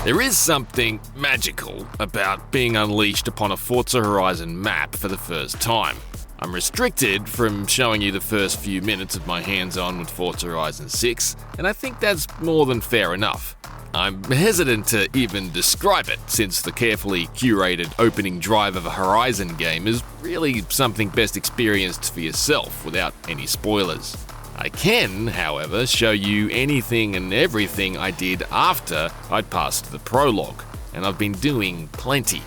There is something magical about being unleashed upon a Forza Horizon map for the first time. I'm restricted from showing you the first few minutes of my hands-on with Forza Horizon 6, and I think that's more than fair enough. I'm hesitant to even describe it, since the carefully curated opening drive of a Horizon game is really something best experienced for yourself without any spoilers. I can, however, show you anything and everything I did after I'd passed the prologue, and I've been doing plenty.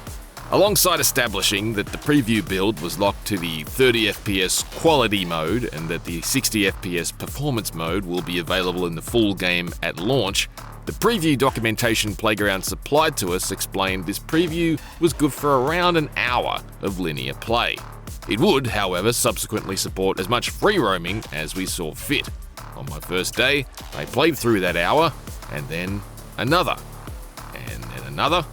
Alongside establishing that the preview build was locked to the 30 FPS quality mode and that the 60 FPS performance mode will be available in the full game at launch, the preview documentation Playground supplied to us explained this preview was good for around an hour of linear play. It would, however, subsequently support as much free roaming as we saw fit. On my first day, I played through that hour, and then another, and then another,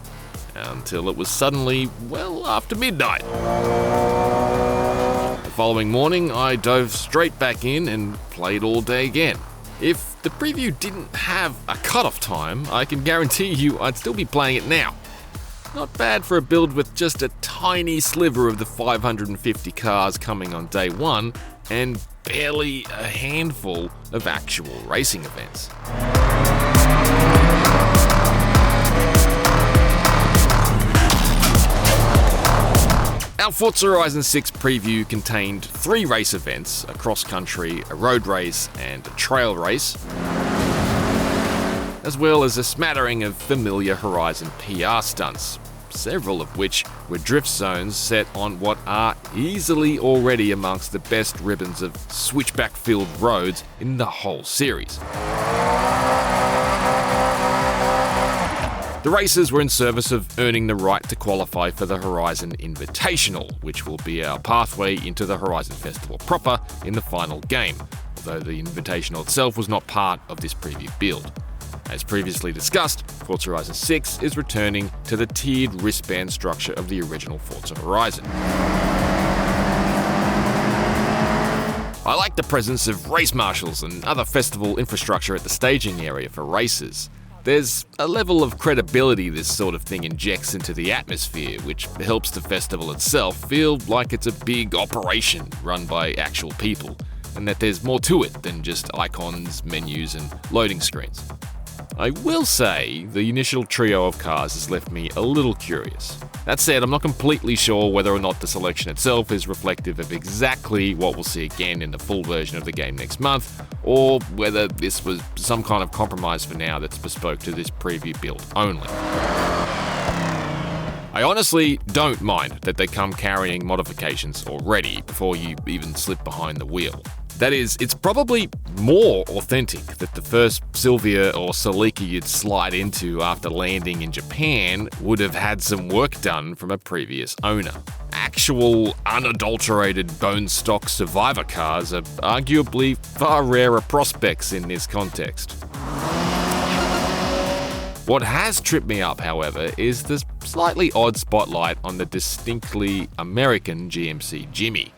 until it was suddenly well after midnight. The following morning, I dove straight back in and played all day again. If the preview didn't have a cutoff time, I can guarantee you I'd still be playing it now. Not bad for a build with just a tiny sliver of the 550 cars coming on day one, and barely a handful of actual racing events. Our Forza Horizon 6 preview contained 3 race events: a cross-country, a road race, and a trail race, as well as a smattering of familiar Horizon PR stunts, several of which were drift zones set on what are easily already amongst the best ribbons of switchback-filled roads in the whole series. The races were in service of earning the right to qualify for the Horizon Invitational, which will be our pathway into the Horizon Festival proper in the final game, although the Invitational itself was not part of this preview build. As previously discussed, Forza Horizon 6 is returning to the tiered wristband structure of the original Forza Horizon. I like the presence of race marshals and other festival infrastructure at the staging area for races. There's a level of credibility this sort of thing injects into the atmosphere, which helps the festival itself feel like it's a big operation run by actual people, and that there's more to it than just icons, menus, and loading screens. I will say the initial trio of cars has left me a little curious. That said, I'm not completely sure whether or not the selection itself is reflective of exactly what we'll see again in the full version of the game next month, or whether this was some kind of compromise for now that's bespoke to this preview build only. I honestly don't mind that they come carrying modifications already before you even slip behind the wheel. That is, it's probably more authentic that the first Sylvia or Celica you'd slide into after landing in Japan would have had some work done from a previous owner. Actual, unadulterated bone stock survivor cars are arguably far rarer prospects in this context. What has tripped me up, however, is the slightly odd spotlight on the distinctly American GMC Jimmy.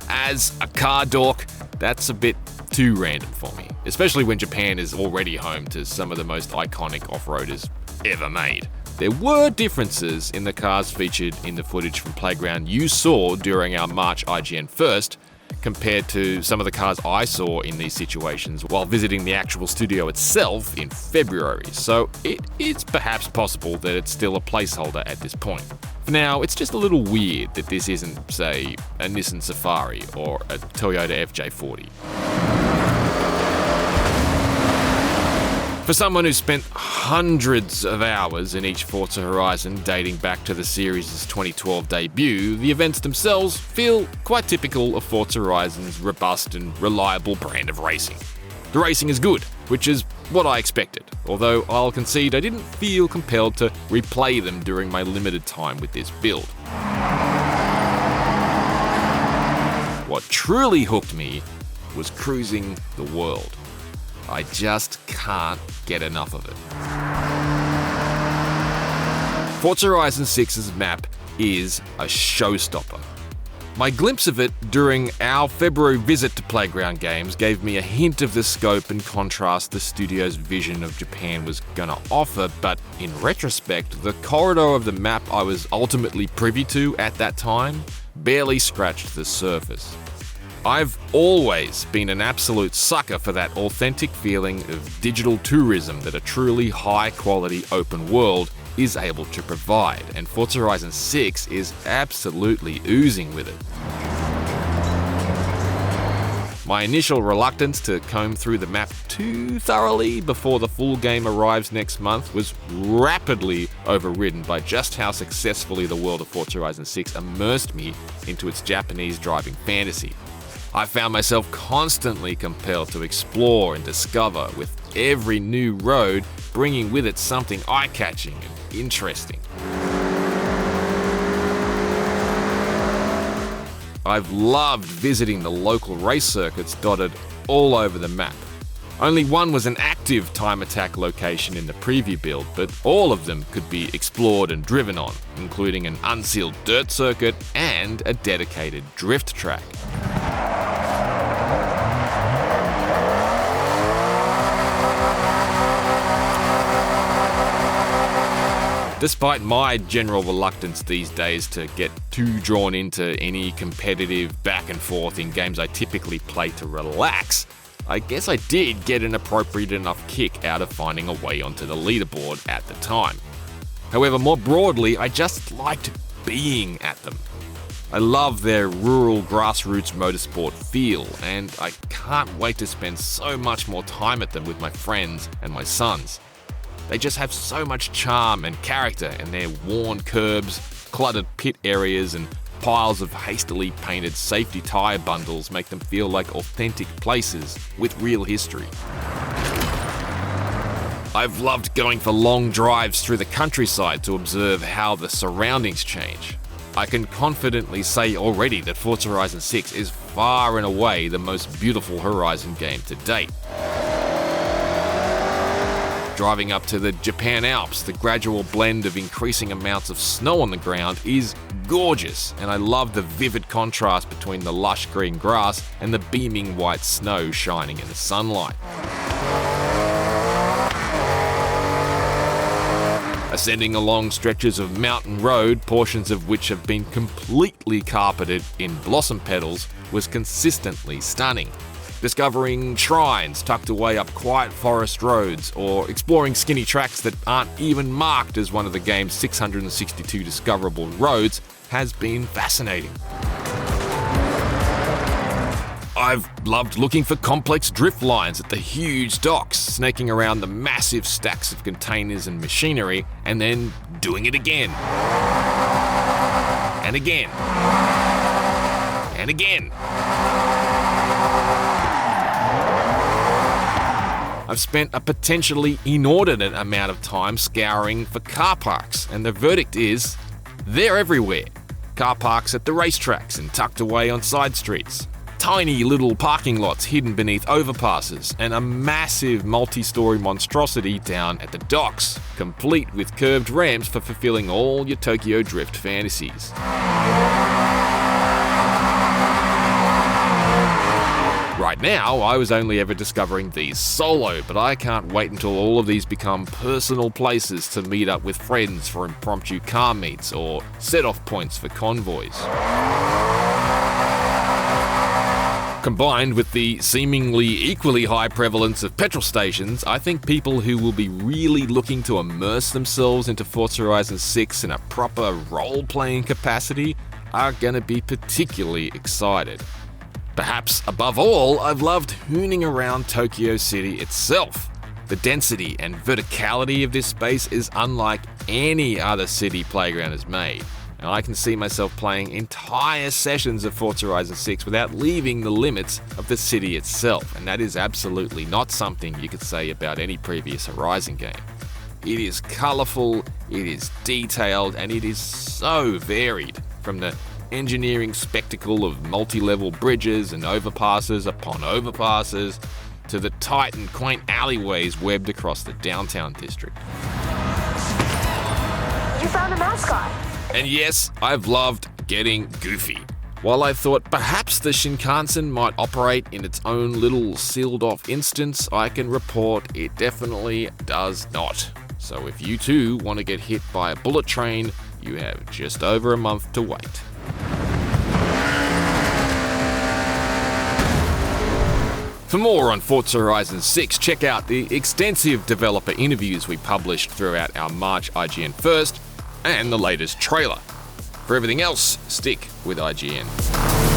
As a car dork, that's a bit too random for me, especially when Japan is already home to some of the most iconic off-roaders ever made. There were differences in the cars featured in the footage from Playground you saw during our March IGN First, compared to some of the cars I saw in these situations while visiting the actual studio itself in February, so it is perhaps possible that it's still a placeholder at this point. For now, it's just a little weird that this isn't, say, a Nissan Safari or a Toyota FJ40. For someone who spent hundreds of hours in each Forza Horizon dating back to the series' 2012 debut, the events themselves feel quite typical of Forza Horizon's robust and reliable brand of racing. The racing is good, which is what I expected, although I'll concede I didn't feel compelled to replay them during my limited time with this build. What truly hooked me was cruising the world. I just can't get enough of it. Forza Horizon 6's map is a showstopper. My glimpse of it during our February visit to Playground Games gave me a hint of the scope and contrast the studio's vision of Japan was going to offer, but in retrospect, the corridor of the map I was ultimately privy to at that time barely scratched the surface. I've always been an absolute sucker for that authentic feeling of digital tourism that a truly high-quality open world is able to provide, and Forza Horizon 6 is absolutely oozing with it. My initial reluctance to comb through the map too thoroughly before the full game arrives next month was rapidly overridden by just how successfully the world of Forza Horizon 6 immersed me into its Japanese driving fantasy. I found myself constantly compelled to explore and discover, with every new road bringing with it something eye-catching and interesting. I've loved visiting the local race circuits dotted all over the map. Only one was an active time attack location in the preview build, but all of them could be explored and driven on, including an unsealed dirt circuit and a dedicated drift track. Despite my general reluctance these days to get too drawn into any competitive back and forth in games I typically play to relax, I guess I did get an appropriate enough kick out of finding a way onto the leaderboard at the time. However, more broadly, I just liked being at them. I love their rural grassroots motorsport feel, and I can't wait to spend so much more time at them with my friends and my sons. They just have so much charm and character, and their worn curbs, cluttered pit areas, and piles of hastily painted safety tyre bundles make them feel like authentic places with real history. I've loved going for long drives through the countryside to observe how the surroundings change. I can confidently say already that Forza Horizon 6 is far and away the most beautiful Horizon game to date. Driving up to the Japan Alps, the gradual blend of increasing amounts of snow on the ground is gorgeous, and I love the vivid contrast between the lush green grass and the beaming white snow shining in the sunlight. Ascending along stretches of mountain road, portions of which have been completely carpeted in blossom petals, was consistently stunning. Discovering shrines tucked away up quiet forest roads, or exploring skinny tracks that aren't even marked as one of the game's 662 discoverable roads has been fascinating. I've loved looking for complex drift lines at the huge docks, snaking around the massive stacks of containers and machinery, and then doing it again. And again. And again. I've spent a potentially inordinate amount of time scouring for car parks, and the verdict is, they're everywhere. Car parks at the racetracks and tucked away on side streets. Tiny little parking lots hidden beneath overpasses, and a massive multi-story monstrosity down at the docks, complete with curved ramps for fulfilling all your Tokyo Drift fantasies. Right now, I was only ever discovering these solo, but I can't wait until all of these become personal places to meet up with friends for impromptu car meets or set-off points for convoys. Combined with the seemingly equally high prevalence of petrol stations, I think people who will be really looking to immerse themselves into Forza Horizon 6 in a proper role-playing capacity are going to be particularly excited. Perhaps above all, I've loved hooning around Tokyo City itself. The density and verticality of this space is unlike any other city Playground has made, and I can see myself playing entire sessions of Forza Horizon 6 without leaving the limits of the city itself, and that is absolutely not something you could say about any previous Horizon game. It is colourful, it is detailed, and it is so varied, from the engineering spectacle of multi-level bridges and overpasses upon overpasses to the tight and quaint alleyways webbed across the downtown district. You found a mascot. And yes, I've loved getting goofy. While I thought perhaps the Shinkansen might operate in its own little sealed-off instance, I can report it definitely does not. So if you too want to get hit by a bullet train, you have just over a month to wait. For more on Forza Horizon 6, check out the extensive developer interviews we published throughout our March IGN First and the latest trailer. For everything else, stick with IGN.